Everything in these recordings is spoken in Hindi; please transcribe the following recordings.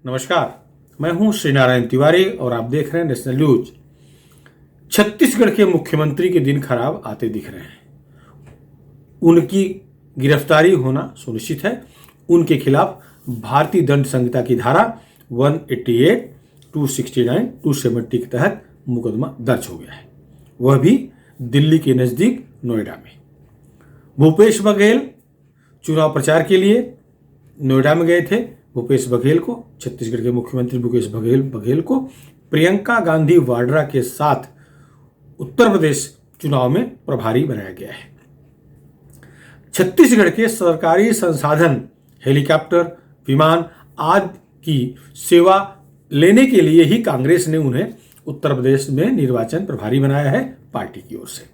नमस्कार, मैं हूं श्रीनारायण तिवारी और आप देख रहे हैं नेशनल न्यूज। छत्तीसगढ़ के मुख्यमंत्री के दिन खराब आते दिख रहे हैं। उनकी गिरफ्तारी होना सुनिश्चित है। उनके खिलाफ भारतीय दंड संहिता की धारा 188, 269, 270 के तहत मुकदमा दर्ज हो गया है, वह भी दिल्ली के नजदीक नोएडा में। भूपेश बघेल चुनाव प्रचार के लिए नोएडा में गए थे। भूपेश बघेल को, छत्तीसगढ़ के मुख्यमंत्री भूपेश बघेल को प्रियंका गांधी वाड्रा के साथ उत्तर प्रदेश चुनाव में प्रभारी बनाया गया है। छत्तीसगढ़ के सरकारी संसाधन, हेलीकॉप्टर, विमान आदि की सेवा लेने के लिए ही कांग्रेस ने उन्हें उत्तर प्रदेश में निर्वाचन प्रभारी बनाया है पार्टी की ओर से,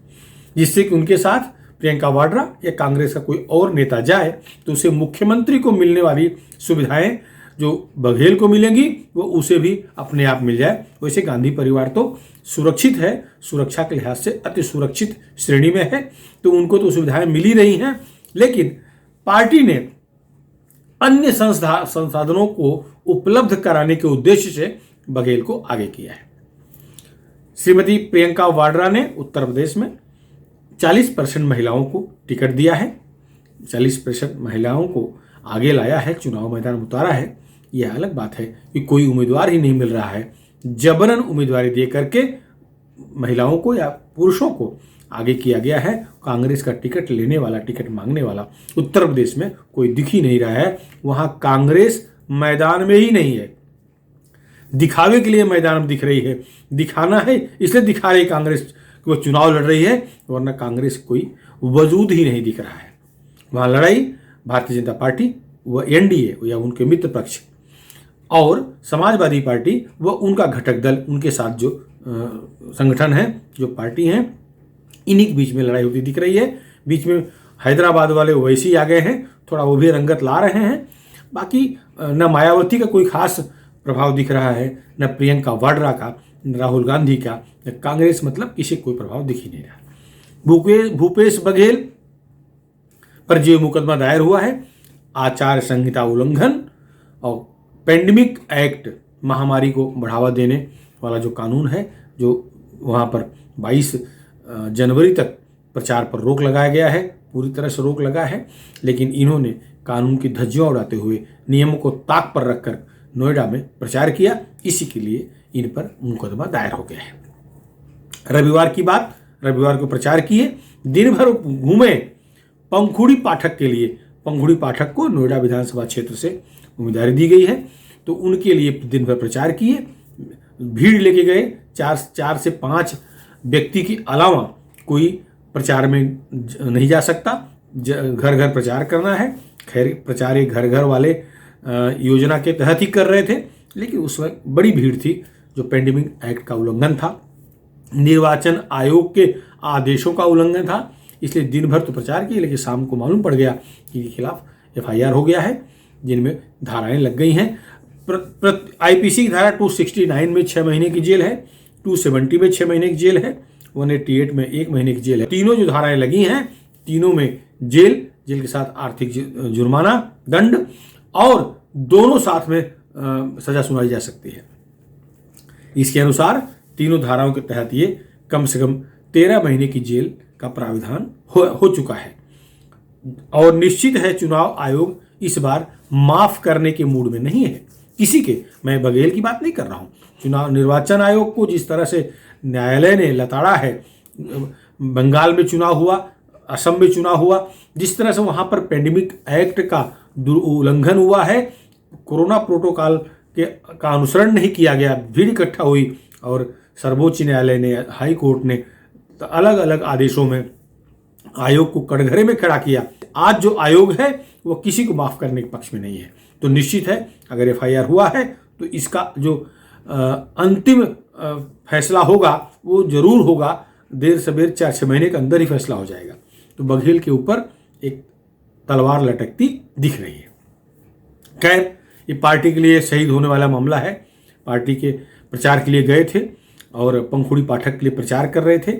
जिससे कि उनके साथ प्रियंका वाड्रा या कांग्रेस का कोई और नेता जाए तो उसे मुख्यमंत्री को मिलने वाली सुविधाएं जो बघेल को मिलेंगी वो उसे भी अपने आप मिल जाए। वैसे गांधी परिवार तो सुरक्षित है, सुरक्षा के लिहाज से अति सुरक्षित श्रेणी में है, तो उनको तो सुविधाएं मिल ही रही हैं, लेकिन पार्टी ने अन्य संसाधनों को उपलब्ध कराने के उद्देश्य से बघेल को आगे किया है। श्रीमती प्रियंका वाड्रा ने उत्तर प्रदेश में 40% महिलाओं को टिकट दिया है, 40% महिलाओं को आगे लाया है, चुनाव मैदान में उतारा है। यह अलग बात है कि कोई उम्मीदवार ही नहीं मिल रहा है, जबरन उम्मीदवारी दे करके महिलाओं को या पुरुषों को आगे किया गया है। कांग्रेस का टिकट लेने वाला, टिकट मांगने वाला उत्तर प्रदेश में कोई दिख ही नहीं रहा है। वहां कांग्रेस मैदान में ही नहीं है, दिखावे के लिए मैदान में दिख रही है। दिखाना है इसलिए दिखा रही कांग्रेस कि वो चुनाव लड़ रही है, वरना कांग्रेस कोई वजूद ही नहीं दिख रहा है। वहां लड़ाई भारतीय जनता पार्टी व एनडीए या उनके मित्र पक्ष और समाजवादी पार्टी व उनका घटक दल, उनके साथ जो संगठन है, जो पार्टी हैं, इन्हीं के बीच में लड़ाई होती दिख रही है। बीच में हैदराबाद वाले वैसे ही आ गए हैं, थोड़ा वो भी रंगत ला रहे हैं। बाकी न मायावती का कोई खास प्रभाव दिख रहा है, न प्रियंका वाड्रा का, न राहुल गांधी का, न कांग्रेस, मतलब किसी कोई प्रभाव दिख ही नहीं रहा। भूपेश बघेल पर जो मुकदमा दायर हुआ है, आचार संहिता उल्लंघन और पेंडेमिक एक्ट, महामारी को बढ़ावा देने वाला जो कानून है, जो वहाँ पर 22 जनवरी तक प्रचार पर रोक लगाया गया है, पूरी तरह से रोक लगा है, लेकिन इन्होंने कानून की धज्जियां उड़ाते हुए नियमों को ताक पर रखकर नोएडा में प्रचार किया। इसी के लिए इन पर मुकदमा दायर हो गया है। रविवार की बात, रविवार को प्रचार किए, दिन भर घूमे पंखुड़ी पाठक के लिए। पंखुड़ी पाठक को नोएडा विधानसभा क्षेत्र से उम्मीदवारी दी गई है, तो उनके लिए दिन भर प्रचार किए, भीड़ लेके गए। 4 से 5 व्यक्ति के अलावा कोई प्रचार में नहीं जा सकता, घर घर प्रचार करना है। खैर, प्रचार ये घर घर वाले योजना के तहत ही कर रहे थे, लेकिन उस वक्त बड़ी भीड़ थी, जो पेंडेमिक एक्ट का उल्लंघन था, निर्वाचन आयोग के आदेशों का उल्लंघन था। इसलिए दिन भर तो प्रचार किए, लेकिन शाम को मालूम पड़ गया कि इनके खिलाफ एफआईआर हो गया है, जिनमें धाराएं लग गई हैं। आईपीसी की धारा 269 में 6 महीने की जेल है, 270 में 6 महीने की जेल है, 188 में 1 महीने की जेल है। तीनों जो धाराएं लगी हैं, तीनों में जेल के साथ आर्थिक जुर्माना, दंड, और दोनों साथ में सजा सुनाई जा सकती है। इसके अनुसार तीनों धाराओं के तहत ये कम से कम 13 महीने की जेल का प्राविधान हो चुका है। और निश्चित है चुनाव आयोग इस बार माफ करने के मूड में नहीं है किसी के। मैं बघेल की बात नहीं कर रहा हूं। चुनाव निर्वाचन आयोग को जिस तरह से न्यायालय ने लताड़ा है, बंगाल में चुनाव हुआ, असम में चुनाव हुआ, जिस तरह से वहां पर पेंडेमिक एक्ट का उल्लंघन हुआ है, कोरोना प्रोटोकॉल का अनुसरण नहीं किया गया, भीड़ इकट्ठा हुई और सर्वोच्च न्यायालय ने, हाई कोर्ट ने अलग अलग आदेशों में आयोग को कटघरे में खड़ा किया। आज जो आयोग है वो किसी को माफ करने के पक्ष में नहीं है। तो निश्चित है अगर एफआईआर हुआ है तो इसका जो अंतिम फैसला होगा वो जरूर होगा, देर सवेर 4-6 महीने के अंदर ही फैसला हो जाएगा। तो बघेल के ऊपर एक तलवार लटकती दिख रही है। खैर, ये पार्टी के लिए शहीद होने वाला मामला है। पार्टी के प्रचार के लिए गए थे और पंखुड़ी पाठक के लिए प्रचार कर रहे थे,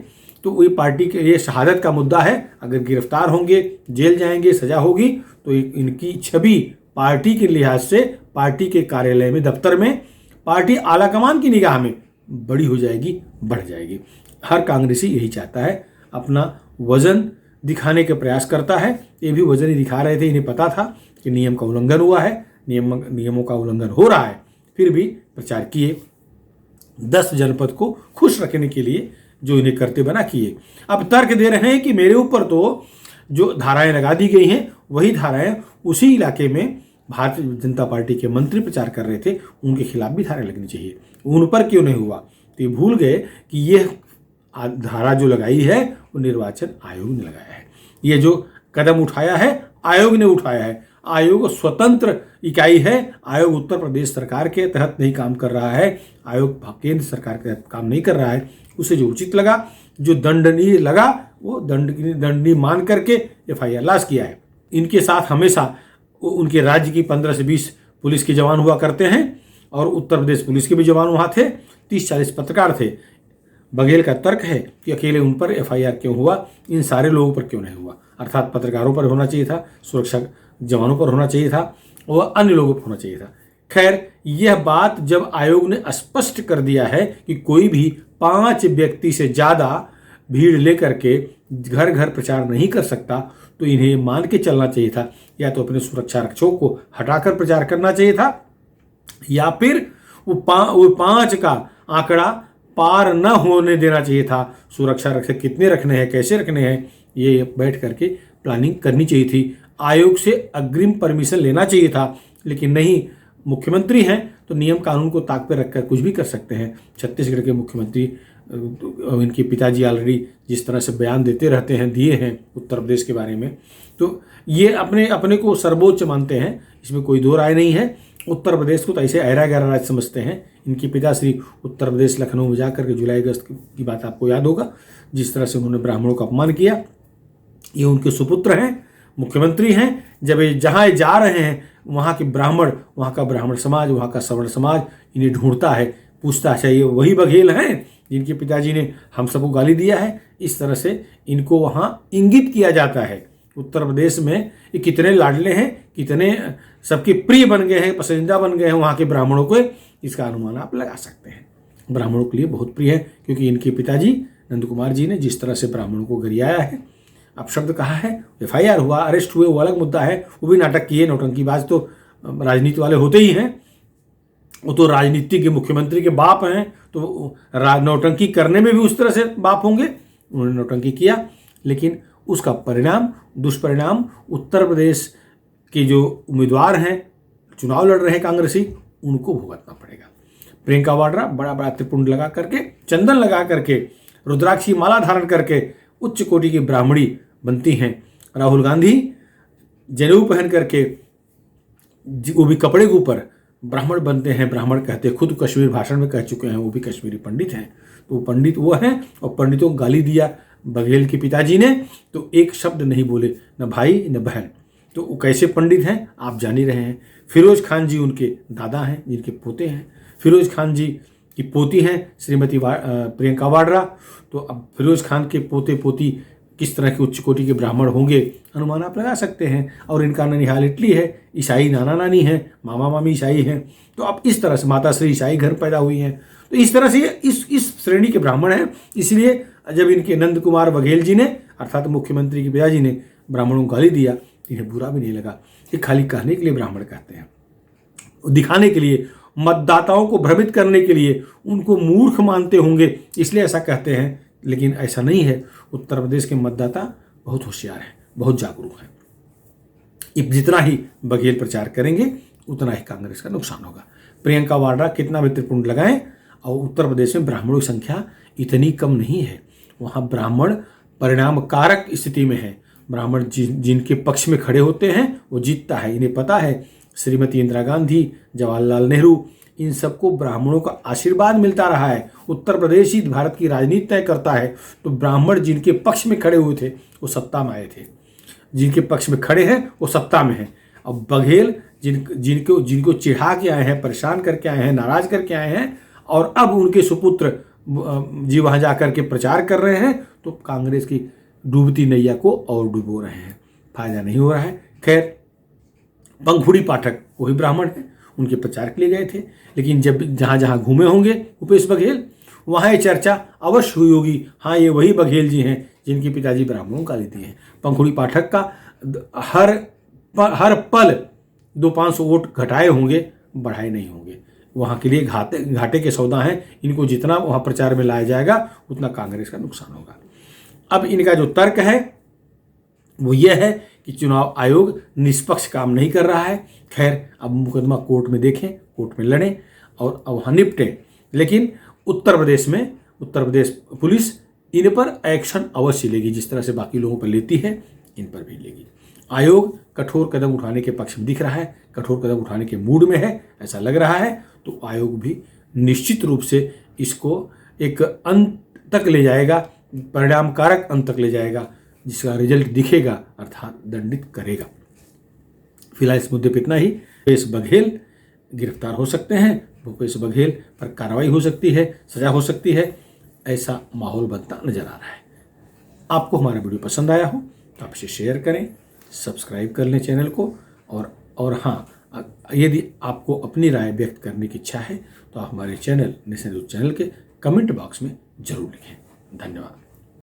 तो ये पार्टी के लिए शहादत का मुद्दा है। अगर गिरफ्तार होंगे, जेल जाएंगे, सजा होगी, तो इनकी छवि पार्टी के लिहाज से पार्टी के कार्यालय में, दफ्तर में, पार्टी आलाकमान की निगाह में बड़ी हो जाएगी, बढ़ जाएगी। हर कांग्रेसी यही चाहता है, अपना वजन दिखाने के प्रयास करता है। ये भी वजन ही दिखा रहे थे, इन्हें पता था कि नियम का उल्लंघन हुआ है, नियमों का उल्लंघन हो रहा है, फिर भी प्रचार किए। 10 जनपद को खुश रखने के लिए जो इन्हें करते बना किए। अब तर्क दे रहे हैं कि मेरे ऊपर तो जो धाराएं लगा दी गई हैं वही धाराएं उसी इलाके में भारतीय जनता पार्टी के मंत्री प्रचार कर रहे थे, उनके खिलाफ भी धाराएं लगनी चाहिए, उन पर क्यों नहीं हुआ। तो ये भूल गए कि ये धारा जो लगाई है वो निर्वाचन आयोग ने लगाया है। ये जो कदम उठाया है आयोग ने उठाया है। आयोग स्वतंत्र इकाई है। आयोग उत्तर प्रदेश सरकार के तहत नहीं काम कर रहा है, आयोग केंद्र सरकार के तहत काम नहीं कर रहा है। उसे जो उचित लगा, जो दंडनीय लगा, वो दंडनीय मान करके FIR लॉन्च किया है। इनके साथ हमेशा उनके राज्य की 15 से 20 पुलिस के जवान हुआ करते हैं और उत्तर प्रदेश पुलिस के भी जवान वहाँ थे। 30-40 पत्रकार थे। बघेल का तर्क है कि अकेले उन पर FIR क्यों हुआ, इन सारे लोगों पर क्यों नहीं हुआ। अर्थात पत्रकारों पर होना चाहिए था, सुरक्षा जवानों पर होना चाहिए था और अन्य लोगों पर होना चाहिए था। खैर, यह बात जब आयोग ने स्पष्ट कर दिया है कि कोई भी 5 व्यक्ति से ज़्यादा भीड़ लेकर के घर घर प्रचार नहीं कर सकता, तो इन्हें मान के चलना चाहिए था, या तो अपने सुरक्षा रक्षकों को हटाकर प्रचार करना चाहिए था, या फिर वो 5 का आंकड़ा पार न होने देना चाहिए था। सुरक्षा रक्षक कितने रखने हैं, कैसे रखने हैं, ये बैठ करके प्लानिंग करनी चाहिए थी। आयोग से अग्रिम परमिशन लेना चाहिए था, लेकिन नहीं, मुख्यमंत्री हैं तो नियम कानून को ताक पर रखकर कुछ भी कर सकते हैं। छत्तीसगढ़ के मुख्यमंत्री, इनके पिताजी ऑलरेडी जिस तरह से बयान देते रहते हैं, दिए हैं उत्तर प्रदेश के बारे में, तो ये अपने को सर्वोच्च मानते हैं, इसमें कोई दो राय नहीं है। उत्तर प्रदेश को तो ऐसे ऐरा गहरा राज्य समझते हैं। इनके पिताश्री उत्तर प्रदेश लखनऊ में जाकर के जुलाई अगस्त की बात आपको याद होगा, जिस तरह से उन्होंने ब्राह्मणों का अपमान किया। ये उनके सुपुत्र हैं, मुख्यमंत्री हैं। जब ये जहाँ जा रहे हैं वहाँ के ब्राह्मण, वहाँ का ब्राह्मण समाज, वहाँ का सवर्ण समाज इन्हें ढूंढता है, पूछता है ये वही बघेल हैं जिनके पिताजी ने हम सबको गाली दिया है। इस तरह से इनको वहाँ इंगित किया जाता है। उत्तर प्रदेश में ये कितने लाडले हैं, कितने सबके प्रिय बन गए हैं, पसंदीदा बन गए हैं वहाँ के ब्राह्मणों को, इसका अनुमान आप लगा सकते हैं। ब्राह्मणों के लिए बहुत प्रिय है, क्योंकि इनके पिताजी नंद कुमार जी ने जिस तरह से ब्राह्मणों को गरियाया है, अब शब्द कहा है, FIR हुआ, अरेस्ट हुए, वो अलग मुद्दा है, वो भी नाटक किए। नौटंकीबाज तो राजनीति वाले होते ही हैं, वो तो राजनीति के मुख्यमंत्री के बाप हैं, तो नौटंकी करने में भी उस तरह से बाप होंगे। उन्होंने नौटंकी किया, लेकिन उसका परिणाम, दुष्परिणाम उत्तर प्रदेश के जो उम्मीदवार हैं, चुनाव लड़ रहे हैं कांग्रेसी, उनको भुगतना पड़ेगा। प्रियंका वाड्रा बड़ा बड़ा त्रिपुंड लगा करके, चंदन लगा करके, रुद्राक्षी माला धारण करके उच्च कोटि की ब्राह्मणी बनती हैं। राहुल गांधी जनेऊ पहन करके, वो भी कपड़े के ऊपर, ब्राह्मण बनते हैं। ब्राह्मण कहते हैं, खुद कश्मीर भाषण में कह चुके हैं, वो भी कश्मीरी पंडित हैं। तो वो पंडित वो हैं, और पंडितों को गाली दिया बघेल के पिताजी ने, तो एक शब्द नहीं बोले, न भाई न बहन। तो वो कैसे पंडित हैं आप जान ही रहे हैं। फिरोज खान जी उनके दादा हैं, जिनके पोते हैं। फिरोज खान जी की पोती हैं श्रीमती प्रियंका वाड्रा। तो अब फिरोज खान के पोते पोती किस तरह के उच्च कोटि के ब्राह्मण होंगे, अनुमान आप लगा सकते हैं। और इनका ननिहाल इटली है, ईसाई नाना नानी हैं, मामा मामी ईसाई हैं। तो अब इस तरह से माता श्री ईसाई घर पैदा हुई हैं, तो इस तरह से इस श्रेणी के ब्राह्मण हैं। इसलिए जब इनके नंद कुमार बघेल जी ने, अर्थात मुख्यमंत्री के पिताजी ने ब्राह्मणों को गाली दिया, इन्हें बुरा भी नहीं लगा। ये खाली कहने के लिए ब्राह्मण कहते हैं, दिखाने के लिए, मतदाताओं को भ्रमित करने के लिए, उनको मूर्ख मानते होंगे इसलिए ऐसा कहते हैं, लेकिन ऐसा नहीं है। उत्तर प्रदेश के मतदाता बहुत होशियार हैं, बहुत जागरूक हैं। जितना ही बघेल प्रचार करेंगे उतना ही कांग्रेस का नुकसान होगा। प्रियंका वाड्रा कितना भी त्रिपुंड लगाएं, और उत्तर प्रदेश में ब्राह्मणों की संख्या इतनी कम नहीं है। वहाँ ब्राह्मण परिणाम कारक स्थिति में है। ब्राह्मण जिनके पक्ष में खड़े होते हैं वो जीतता है। इन्हें पता है, श्रीमती इंदिरा गांधी, जवाहरलाल नेहरू, इन सबको ब्राह्मणों का आशीर्वाद मिलता रहा है। उत्तर प्रदेश ही भारत की राजनीति तय करता है। तो ब्राह्मण जिनके पक्ष में खड़े हुए थे वो सत्ता में आए थे, जिनके पक्ष में खड़े हैं वो सत्ता में हैं। अब बघेल जिनको चिढ़ा के आए हैं, परेशान करके आए हैं, नाराज करके आए हैं, और अब उनके सुपुत्र जी वहाँ जा कर के प्रचार कर रहे हैं, तो कांग्रेस की डूबती नैया को और डुबो रहे हैं, फायदा नहीं हो रहा है। खैर, पंखुड़ी पाठक वही ब्राह्मण है, उनके प्रचार के लिए गए थे, लेकिन जब जहाँ जहाँ घूमे होंगे भूपेश बघेल, वहाँ ये चर्चा अवश्य हुई होगी, हाँ ये वही बघेल जी हैं जिनके पिताजी ब्राह्मणों का लेते हैं। पंखुड़ी पाठक का हर पल 200-500 वोट घटाए होंगे, बढ़ाए नहीं होंगे। वहाँ के लिए घाटे के सौदा हैं, इनको जितना वहाँ प्रचार में लाया जाएगा उतना कांग्रेस का नुकसान होगा। अब इनका जो तर्क है वो ये है कि चुनाव आयोग निष्पक्ष काम नहीं कर रहा है। खैर, अब मुकदमा कोर्ट में देखें, कोर्ट में लड़ें और वहाँ निपटें, लेकिन उत्तर प्रदेश पुलिस इन पर एक्शन अवश्य लेगी, जिस तरह से बाकी लोगों पर लेती है इन पर भी लेगी। आयोग कठोर कदम उठाने के पक्ष में दिख रहा है, कठोर कदम उठाने के मूड में है, ऐसा लग रहा है। तो आयोग भी निश्चित रूप से इसको एक अंत तक ले जाएगा, परिणामकारक अंत तक ले जाएगा, जिसका रिजल्ट दिखेगा, अर्थात दंडित करेगा। फिलहाल इस मुद्दे पर इतना ही। भूपेश बघेल गिरफ्तार हो सकते हैं, भूपेश बघेल पर कार्रवाई हो सकती है, सजा हो सकती है, ऐसा माहौल बनता नजर आ रहा है। आपको हमारा वीडियो पसंद आया हो तो आप इसे शेयर करें, सब्सक्राइब कर लें चैनल को, और हाँ, यदि आपको अपनी राय व्यक्त करने की इच्छा है तो आप हमारे चैनल नेशन न्यूज चैनल के कमेंट बॉक्स में जरूर लिखें। धन्यवाद।